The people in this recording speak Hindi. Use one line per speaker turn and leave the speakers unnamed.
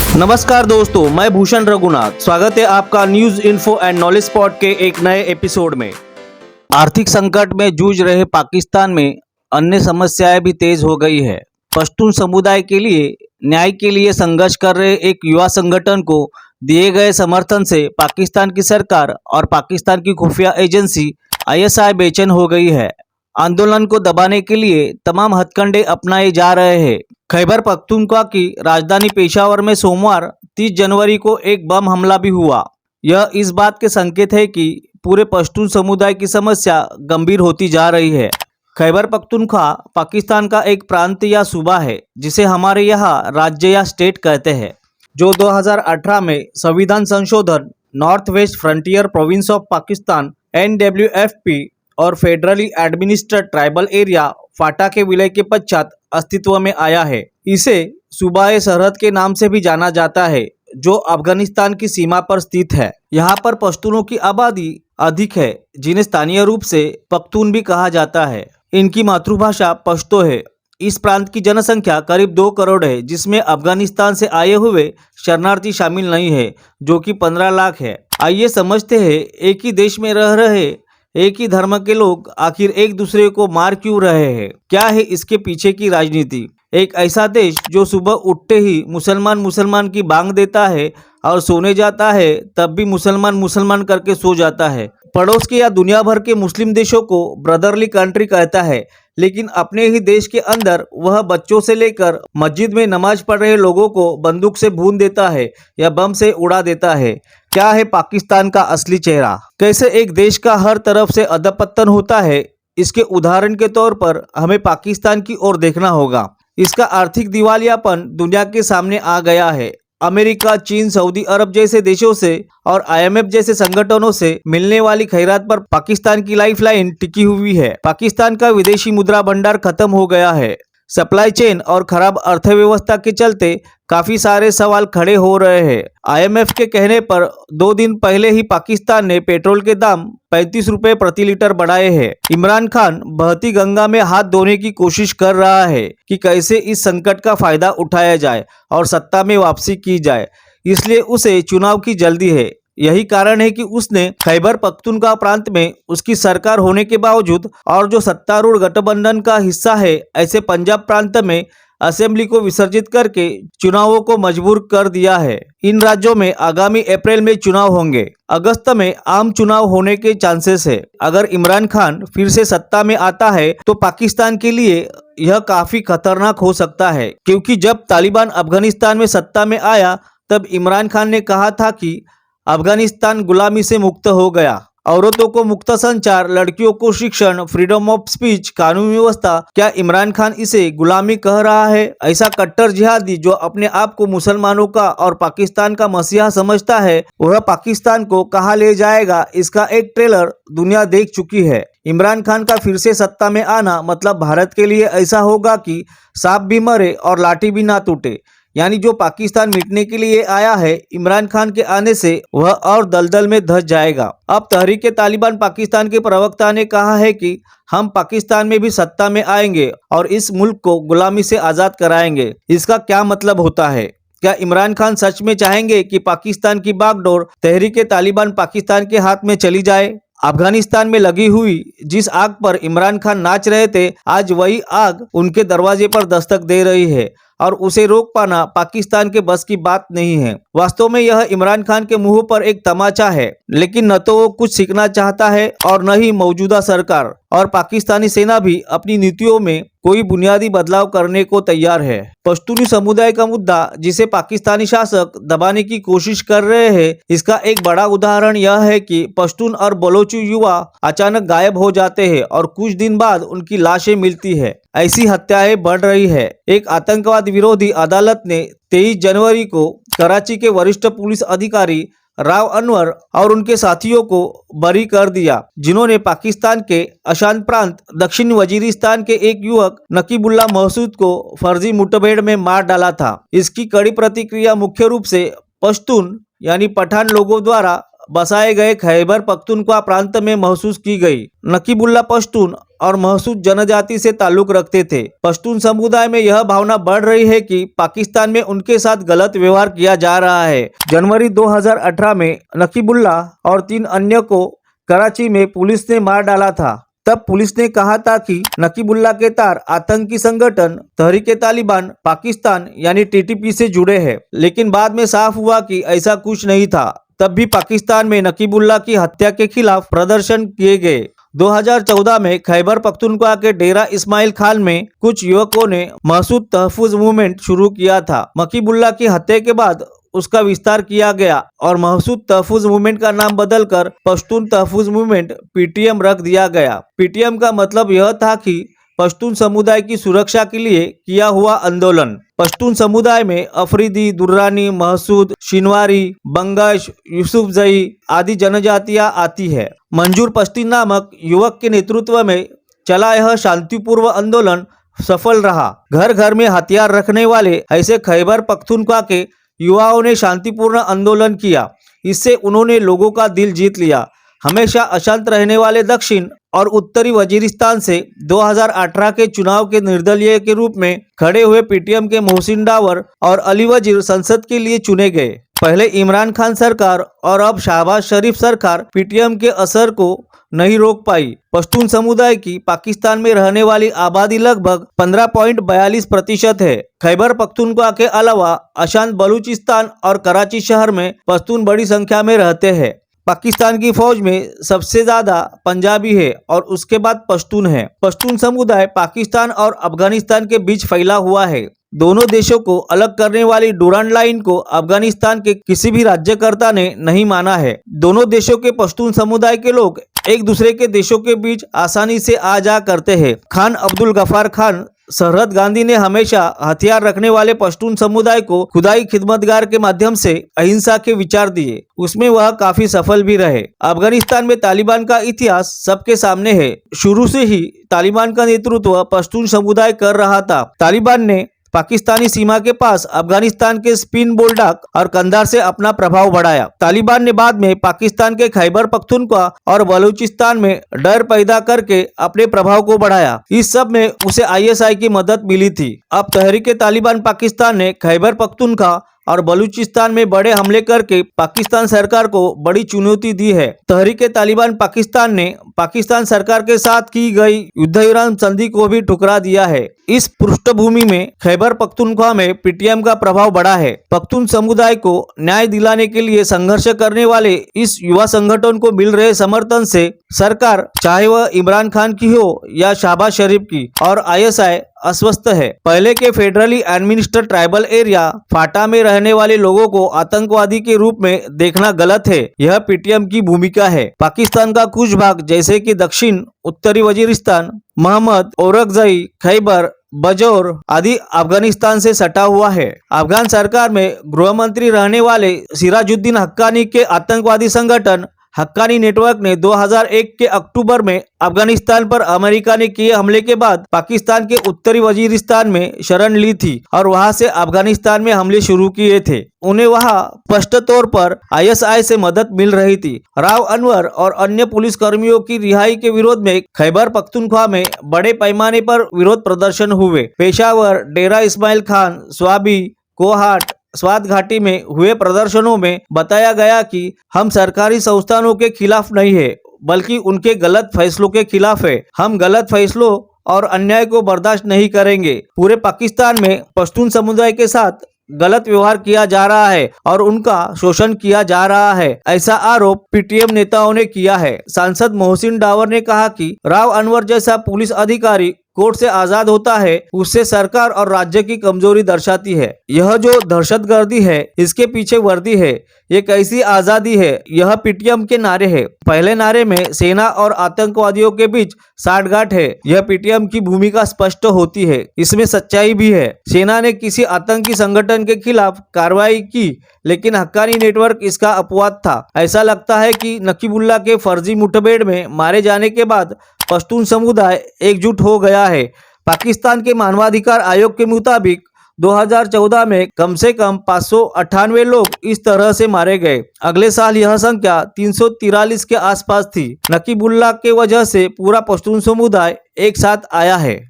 नमस्कार दोस्तों, मैं भूषण रघुनाथ। स्वागत है आपका news info and knowledge spot के एक नए एपिसोड में। आर्थिक संकट में जूझ रहे पाकिस्तान में अन्य समस्याएं भी तेज हो गई है। पश्तून समुदाय के लिए न्याय के लिए संघर्ष कर रहे एक युवा संगठन को दिए गए समर्थन से पाकिस्तान की सरकार और पाकिस्तान की खुफिया एजेंसी ISI बेचैन हो गई है। आंदोलन को दबाने के लिए तमाम हथकंडे अपनाए जा रहे हैं। खैबर पख्तूनख्वा की राजधानी पेशावर में सोमवार 30 जनवरी को एक बम हमला भी हुआ। यह इस बात के संकेत है कि पूरे पश्तून समुदाय की समस्या गंभीर होती जा रही है। खैबर पख्तूनख्वा पाकिस्तान का एक प्रांत या सूबा है जिसे हमारे यहाँ राज्य या स्टेट कहते हैं, जो 2018 में संविधान संशोधन north west frontier province of Pakistan NWFP और फेडरली एडमिनिस्ट्रेटेड ट्राइबल एरिया फाटा के विलय के पश्चात अस्तित्व में आया है। इसे सूबाए सरहद के नाम से भी जाना जाता है, जो अफगानिस्तान की सीमा पर स्थित है। यहाँ पर पश्तूनों की आबादी अधिक है, जिन्हें स्थानीय रूप से पख्तून भी कहा जाता है। इनकी मातृभाषा पश्तो है। इस प्रांत की जनसंख्या करीब 2 करोड़ है, जिसमें अफगानिस्तान से आए हुए शरणार्थी शामिल नहीं है, जो कि 15 लाख है। आइए समझते हैं, एक ही देश में रह रहे एक ही धर्म के लोग आखिर एक दूसरे को मार क्यों रहे हैं? क्या है इसके पीछे की राजनीति? एक ऐसा देश जो सुबह उठते ही मुसलमान की बांग देता है और सोने जाता है तब भी मुसलमान करके सो जाता है। पड़ोस के या दुनिया भर के मुस्लिम देशों को ब्रदरली कंट्री कहता है, लेकिन अपने ही देश के अंदर वह बच्चों से लेकर मस्जिद में नमाज पढ़ रहे लोगों को बंदूक से भून देता है या बम से उड़ा देता है। क्या है पाकिस्तान का असली चेहरा? कैसे एक देश का हर तरफ से अधपतन होता है? इसके उदाहरण के तौर पर हमें पाकिस्तान की ओर देखना होगा। इसका आर्थिक दिवालियापन दुनिया के सामने आ गया है। अमेरिका, चीन, सऊदी अरब जैसे देशों से और IMF जैसे संगठनों से मिलने वाली खैरात पर पाकिस्तान की लाइफलाइन टिकी हुई है। पाकिस्तान का विदेशी मुद्रा भंडार खत्म हो गया है। सप्लाई चेन और खराब अर्थव्यवस्था के चलते काफी सारे सवाल खड़े हो रहे हैं। IMF के कहने पर 2 दिन पहले ही पाकिस्तान ने पेट्रोल के दाम 35 रुपए प्रति लीटर बढ़ाए हैं। इमरान खान बहती गंगा में हाथ धोने की कोशिश कर रहा है कि कैसे इस संकट का फायदा उठाया जाए और सत्ता में वापसी की जाए, इसलिए उसे चुनाव की जल्दी है। यही कारण है कि उसने खैबर पख्तूनख्वा प्रांत में उसकी सरकार होने के बावजूद और जो सत्तारूढ़ गठबंधन का हिस्सा है ऐसे पंजाब प्रांत में असेंबली को विसर्जित करके चुनावों को मजबूर कर दिया है। इन राज्यों में आगामी अप्रैल में चुनाव होंगे। अगस्त में आम चुनाव होने के चांसेस है। अगर इमरान खान फिर से सत्ता में आता है तो पाकिस्तान के लिए यह काफी खतरनाक हो सकता है, क्योंकि जब तालिबान अफगानिस्तान में सत्ता में आया तब इमरान खान ने कहा था कि अफगानिस्तान गुलामी से मुक्त हो गया। औरतों को मुक्त संचार, लड़कियों को शिक्षण, फ्रीडम ऑफ स्पीच, कानून व्यवस्था, क्या इमरान खान इसे गुलामी कह रहा है? ऐसा कट्टर जिहादी जो अपने आप को मुसलमानों का और पाकिस्तान का मसीहा समझता है, वह पाकिस्तान को कहाँ ले जाएगा, इसका एक ट्रेलर दुनिया देख चुकी है। इमरान खान का फिर से सत्ता में आना मतलब भारत के लिए ऐसा होगा कि सांप भी मरे और लाठी भी ना टूटे। यानी जो पाकिस्तान मिटने के लिए आया है, इमरान खान के आने से वह और दलदल में धंस जाएगा। अब तहरीके तालिबान पाकिस्तान के प्रवक्ता ने कहा है कि हम पाकिस्तान में भी सत्ता में आएंगे और इस मुल्क को गुलामी से आज़ाद कराएंगे। इसका क्या मतलब होता है? क्या इमरान खान सच में चाहेंगे कि पाकिस्तान की बागडोर तहरीके तालिबान पाकिस्तान के हाथ में चली जाए? अफगानिस्तान में लगी हुई जिस आग पर इमरान खान नाच रहे थे, आज वही आग उनके दरवाजे पर दस्तक दे रही है और उसे रोक पाना पाकिस्तान के बस की बात नहीं है। वास्तव में यह इमरान खान के मुंह पर एक तमाचा है, लेकिन न तो वो कुछ सीखना चाहता है और न ही मौजूदा सरकार और पाकिस्तानी सेना भी अपनी नीतियों में कोई बुनियादी बदलाव करने को तैयार है। पश्तूनी समुदाय का मुद्दा जिसे पाकिस्तानी शासक दबाने की कोशिश कर रहे हैं, इसका एक बड़ा उदाहरण यह है कि पश्तून और बलोची युवा अचानक गायब हो जाते हैं और कुछ दिन बाद उनकी लाशें मिलती है। ऐसी हत्याएं बढ़ रही है। एक आतंकवाद विरोधी अदालत ने 23 जनवरी को कराची के वरिष्ठ पुलिस अधिकारी राव अनवर और उनके साथियों को बरी कर दिया, जिन्होंने पाकिस्तान के अशांत प्रांत दक्षिण वजीरिस्तान के एक युवक नकीबुल्ला महसूद को फर्जी मुठभेड़ में मार डाला था। इसकी कड़ी प्रतिक्रिया मुख्य रूप से पश्तून यानी पठान लोगों द्वारा बसाए गए खैबर पख्तूनख्वा प्रांत में महसूस की गई। नकीबुल्ला पश्तून और महसूद जनजाति से ताल्लुक रखते थे। पश्तून समुदाय में यह भावना बढ़ रही है कि पाकिस्तान में उनके साथ गलत व्यवहार किया जा रहा है। जनवरी 2018 में नकीबुल्ला और 3 अन्य को कराची में पुलिस ने मार डाला था। तब पुलिस ने कहा था कि नकीबुल्ला के तार आतंकी संगठन तहरीके तालिबान पाकिस्तान यानी टीटीपी से जुड़े हैं, लेकिन बाद में साफ हुआ कि ऐसा कुछ नहीं था। तब भी पाकिस्तान में नकीबुल्ला की हत्या के खिलाफ प्रदर्शन किए गए। 2014 में खैबर पख्तूनख्वा के डेरा इस्माइल खान में कुछ युवकों ने महसूद तहफुज मूवमेंट शुरू किया था। नकीबुल्ला की हत्या के बाद उसका विस्तार किया गया और महसूद तहफुज मूवमेंट का नाम बदलकर पश्तून तहफुज मूवमेंट पीटीएम रख दिया गया। पीटीएम का मतलब यह था कि पश्तून समुदाय की सुरक्षा के लिए किया हुआ आंदोलन। पश्तून समुदाय में अफरीदी, दुर्रानी, महसूद, शिनवारी, बंगश, यूसुफजई आदि जनजातियां आती है। मंजूर पश्तीन नामक युवक के नेतृत्व में चला यह शांतिपूर्व आंदोलन सफल रहा। घर घर में हथियार रखने वाले ऐसे खैबर पख्तूनख्वा के युवाओं ने शांतिपूर्ण आंदोलन किया। इससे उन्होंने लोगों का दिल जीत लिया। हमेशा अशांत रहने वाले दक्षिण और उत्तरी वजीरिस्तान से 2018 के चुनाव के निर्दलीय के रूप में खड़े हुए पीटीएम के मोहसिन डावर और अली वजीर संसद के लिए चुने गए। पहले इमरान खान सरकार और अब शहबाज शरीफ सरकार पीटीएम के असर को नहीं रोक पाई। पश्तून समुदाय की पाकिस्तान में रहने वाली आबादी लगभग 15.42% है। खैबर पख्तूनख्वा के अलावा अशांत बलूचिस्तान और कराची शहर में पश्तून बड़ी संख्या में रहते हैं। पाकिस्तान की फौज में सबसे ज्यादा पंजाबी है और उसके बाद पश्तून है। पश्तून समुदाय पाकिस्तान और अफगानिस्तान के बीच फैला हुआ है। दोनों देशों को अलग करने वाली डुरांड लाइन को अफगानिस्तान के किसी भी राज्यकर्ता ने नहीं माना है। दोनों देशों के पश्तून समुदाय के लोग एक दूसरे के देशों के बीच आसानी से आ जा करते हैं। खान अब्दुल गफार खान सरहद गांधी ने हमेशा हथियार रखने वाले पश्तून समुदाय को खुदाई खिदमतगार के माध्यम से अहिंसा के विचार दिए। उसमें वह काफी सफल भी रहे। अफगानिस्तान में तालिबान का इतिहास सबके सामने है। शुरू से ही तालिबान का नेतृत्व पश्तून समुदाय कर रहा था। तालिबान ने पाकिस्तानी सीमा के पास अफगानिस्तान के स्पिन बोल्डाक और कंधार से अपना प्रभाव बढ़ाया। तालिबान ने बाद में पाकिस्तान के खैबर पख्तूनख्वा और बलूचिस्तान में डर पैदा करके अपने प्रभाव को बढ़ाया। इस सब में उसे आईएसआई की मदद मिली थी। अब तहरीके तालिबान पाकिस्तान ने खैबर पख्तूनख्वा और बलूचिस्तान में बड़े हमले करके पाकिस्तान सरकार को बड़ी चुनौती दी है। तहरीके तालिबान पाकिस्तान ने पाकिस्तान सरकार के साथ की गई युद्ध विराम संधि को भी ठुकरा दिया है। इस पृष्ठभूमि में खैबर पख्तूनख्वा में पीटीएम का प्रभाव बढ़ा है। पख्तून समुदाय को न्याय दिलाने के लिए संघर्ष करने वाले इस युवा संगठन को मिल रहे समर्थन से सरकार, चाहे वह इमरान खान की हो या शहबाज शरीफ की, और आईएसआई अस्वस्थ है। पहले के फेडरली एडमिनिस्ट्रेटेड ट्राइबल एरिया फाटा में रहने वाले लोगों को आतंकवादी के रूप में देखना गलत है। यह पीटीएम की भूमिका है। पाकिस्तान का कुछ भाग जैसे कि दक्षिण उत्तरी वजीरिस्तान, महमद, औरकजई, खैबर, बजौर आदि अफगानिस्तान से सटा हुआ है। अफगान सरकार में गृह मंत्री रहने वाले सिराजुद्दीन हक्कानी के आतंकवादी संगठन हक्कानी नेटवर्क ने 2001 के अक्टूबर में अफगानिस्तान पर अमेरिका ने किए हमले के बाद पाकिस्तान के उत्तरी वजीरिस्तान में शरण ली थी और वहां से अफगानिस्तान में हमले शुरू किए थे। उन्हें वहां स्पष्ट तौर पर आईएसआई से मदद मिल रही थी। राव अनवर और अन्य पुलिस कर्मियों की रिहाई के विरोध में खैबर पख्तूनख्वा में बड़े पैमाने पर विरोध प्रदर्शन हुए। पेशावर, डेरा इस्माइल खान, स्वाबी, कोहाट, स्वात घाटी में हुए प्रदर्शनों में बताया गया कि हम सरकारी संस्थानों के खिलाफ नहीं है, बल्कि उनके गलत फैसलों के खिलाफ है। हम गलत फैसलों और अन्याय को बर्दाश्त नहीं करेंगे। पूरे पाकिस्तान में पश्तून समुदाय के साथ गलत व्यवहार किया जा रहा है और उनका शोषण किया जा रहा है, ऐसा आरोप पीटीएम नेताओं ने किया है। सांसद मोहसिन डावर ने कहा कि राव अनवर जैसा पुलिस अधिकारी कोर्ट से आजाद होता है, उससे सरकार और राज्य की कमजोरी दर्शाती है। यह जो दहशतगर्दी है, इसके पीछे वर्दी है। ये कैसी आजादी है? यह पीटीएम के नारे है। पहले नारे में सेना और आतंकवादियों के बीच साठगांठ है। यह पीटीएम की भूमिका स्पष्ट होती है। इसमें सच्चाई भी है। सेना ने किसी आतंकी संगठन के खिलाफ कार्रवाई की, लेकिन हक्कानी नेटवर्क इसका अपवाद था। ऐसा लगता है कि नकीबुल्ला के फर्जी मुठभेड़ में मारे जाने के बाद पश्तून समुदाय एकजुट हो गया है। पाकिस्तान के मानवाधिकार आयोग के मुताबिक 2014 में कम से कम 598 लोग इस तरह से मारे गए। अगले साल यह संख्या 343 के आसपास थी। नकीबुल्लाह के वजह से पूरा पश्तून समुदाय एक साथ आया है।